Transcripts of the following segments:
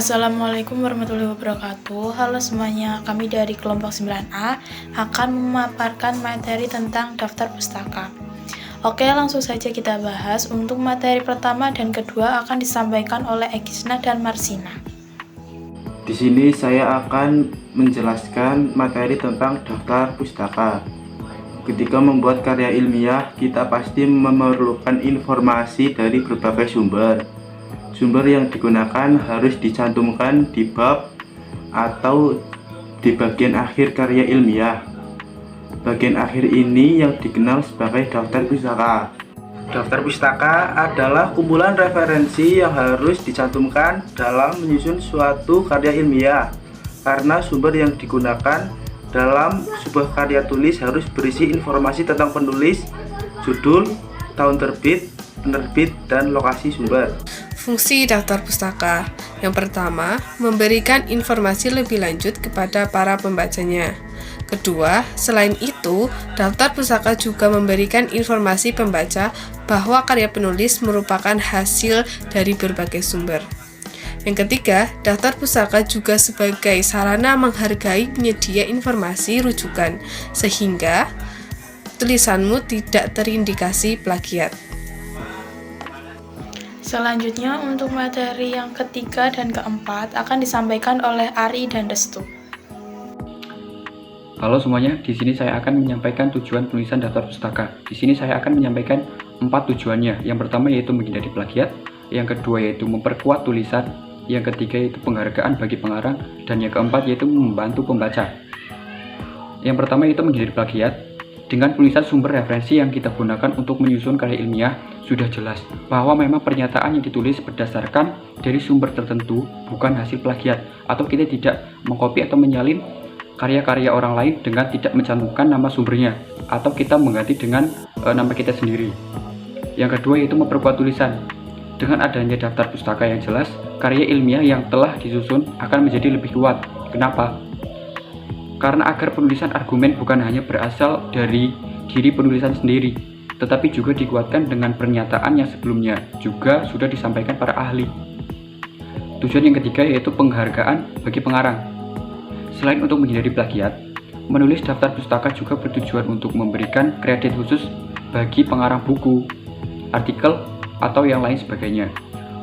Assalamualaikum warahmatullahi wabarakatuh. Halo semuanya, kami dari kelompok 9A akan memaparkan materi tentang daftar pustaka. Oke, langsung saja kita bahas. Untuk materi pertama dan kedua akan disampaikan oleh Egisna dan Marsina. Di sini saya akan menjelaskan materi tentang daftar pustaka. Ketika membuat karya ilmiah, kita pasti memerlukan informasi dari berbagai sumber. Sumber yang digunakan harus dicantumkan di bab atau di bagian akhir karya ilmiah. Bagian akhir ini yang dikenal sebagai daftar pustaka. Daftar pustaka adalah kumpulan referensi yang harus dicantumkan dalam menyusun suatu karya ilmiah, karena sumber yang digunakan dalam sebuah karya tulis harus berisi informasi tentang penulis, judul, tahun terbit, penerbit, dan lokasi sumber. Fungsi daftar pustaka yang pertama, memberikan informasi lebih lanjut kepada para pembacanya. Kedua, selain itu, daftar pustaka juga memberikan informasi pembaca bahwa karya penulis merupakan hasil dari berbagai sumber. Yang ketiga, daftar pustaka juga sebagai sarana menghargai penyedia informasi rujukan, sehingga tulisanmu tidak terindikasi plagiat. Selanjutnya, untuk materi yang ketiga dan keempat akan disampaikan oleh Ari dan Restu. Halo semuanya, di sini saya akan menyampaikan tujuan penulisan daftar pustaka. Di sini saya akan menyampaikan 4 tujuannya. Yang pertama yaitu menghindari plagiat, yang kedua yaitu memperkuat tulisan, yang ketiga yaitu penghargaan bagi pengarang, dan yang keempat yaitu membantu pembaca. Yang pertama yaitu menghindari plagiat. Dengan penulisan sumber referensi yang kita gunakan untuk menyusun karya ilmiah, sudah jelas bahwa memang pernyataan yang ditulis berdasarkan dari sumber tertentu, bukan hasil plagiat, atau kita tidak mengcopy atau menyalin karya-karya orang lain dengan tidak mencantumkan nama sumbernya, atau kita mengganti dengan nama kita sendiri. Yang kedua yaitu memperkuat tulisan. Dengan adanya daftar pustaka yang jelas, karya ilmiah yang telah disusun akan menjadi lebih kuat. Kenapa? Karena agar penulisan argumen bukan hanya berasal dari diri penulisan sendiri, tetapi juga dikuatkan dengan pernyataan yang sebelumnya juga sudah disampaikan para ahli. Tujuan yang ketiga yaitu penghargaan bagi pengarang. Selain untuk menghindari plagiat, menulis daftar pustaka juga bertujuan untuk memberikan kredit khusus bagi pengarang buku, artikel, atau yang lain sebagainya.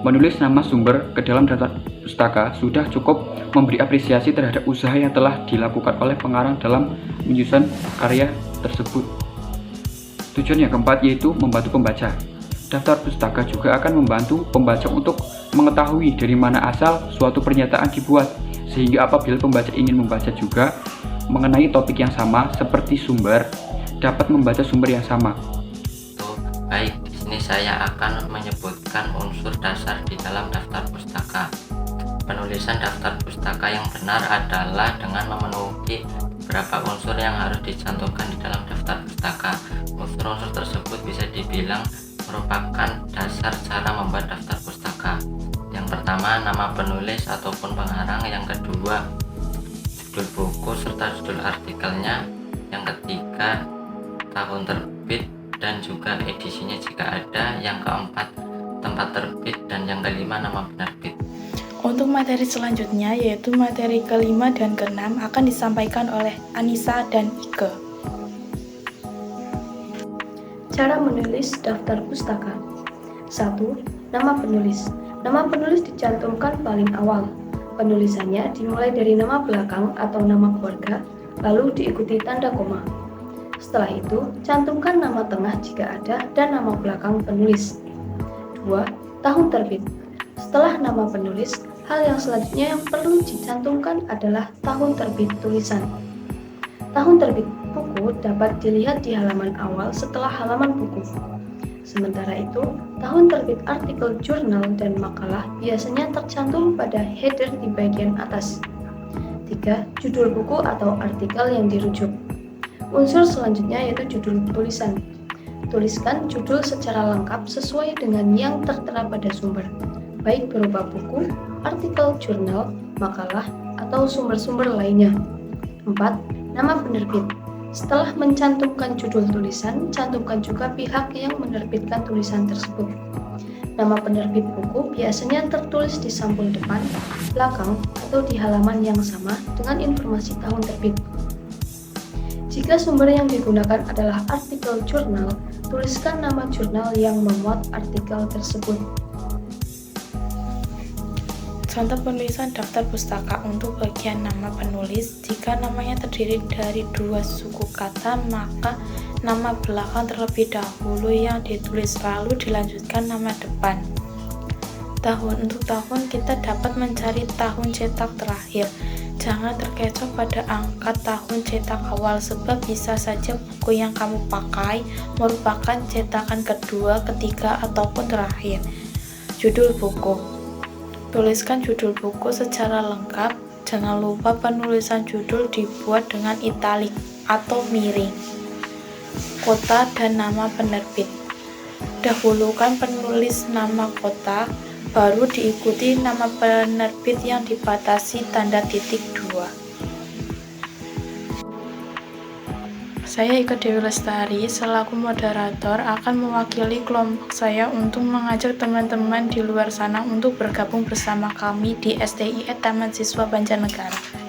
Menulis nama sumber ke dalam daftar pustaka sudah cukup memberi apresiasi terhadap usaha yang telah dilakukan oleh pengarang dalam menyusun karya tersebut. Tujuan yang keempat yaitu membantu pembaca. Daftar pustaka juga akan membantu pembaca untuk mengetahui dari mana asal suatu pernyataan dibuat, sehingga apabila pembaca ingin membaca juga mengenai topik yang sama seperti sumber, dapat membaca sumber yang sama. Baik, di sini saya akan menyebutkan unsur dasar di dalam daftar pustaka. Penulisan daftar pustaka yang benar adalah dengan memenuhi beberapa unsur yang harus dicantumkan di dalam daftar pustaka. Unsur-unsur tersebut bisa dibilang merupakan dasar cara membuat daftar pustaka. Yang pertama, nama penulis ataupun pengarang. Yang kedua, judul buku serta judul artikelnya. Yang ketiga, tahun terbit dan juga edisinya jika ada. Yang keempat, tempat terbit, dan yang kelima, nama penerbit. Untuk materi selanjutnya yaitu materi kelima dan keenam akan disampaikan oleh Anissa dan Ike. Cara menulis daftar pustaka. 1. Nama penulis. Nama penulis dicantumkan paling awal. Penulisannya dimulai dari nama belakang atau nama keluarga, lalu diikuti tanda koma. Setelah itu, cantumkan nama tengah jika ada dan nama belakang penulis. 2. Tahun terbit. Setelah nama penulis, hal yang selanjutnya yang perlu dicantumkan adalah tahun terbit tulisan. Tahun terbit buku dapat dilihat di halaman awal setelah halaman buku. Sementara itu, tahun terbit artikel jurnal dan makalah biasanya tercantum pada header di bagian atas. 3. Judul buku atau artikel yang dirujuk. Unsur selanjutnya yaitu judul tulisan. Tuliskan judul secara lengkap sesuai dengan yang tertera pada sumber, baik berupa buku, artikel jurnal, makalah, atau sumber-sumber lainnya. 4. Nama penerbit. Setelah mencantumkan judul tulisan, cantumkan juga pihak yang menerbitkan tulisan tersebut. Nama penerbit buku biasanya tertulis di sampul depan, belakang, atau di halaman yang sama dengan informasi tahun terbit. Jika sumber yang digunakan adalah artikel jurnal, tuliskan nama jurnal yang memuat artikel tersebut. Contoh penulisan daftar pustaka untuk bagian nama penulis. Jika namanya terdiri dari 2 suku kata, maka nama belakang terlebih dahulu yang ditulis, lalu dilanjutkan nama depan. Tahun, untuk tahun kita dapat mencari tahun cetak terakhir. Jangan terkecoh pada angka tahun cetak awal, sebab bisa saja buku yang kamu pakai merupakan cetakan kedua, ketiga, ataupun terakhir. Judul buku. Tuliskan judul buku secara lengkap. Jangan lupa penulisan judul dibuat dengan italik atau miring. Kota dan nama penerbit. Dahulukan penulis nama kota, baru diikuti nama penerbit yang dibatasi tanda titik 2. Saya Ika Dewi Lestari selaku moderator akan mewakili kelompok saya untuk mengajak teman-teman di luar sana untuk bergabung bersama kami di STIE Taman Siswa Banjarnegara.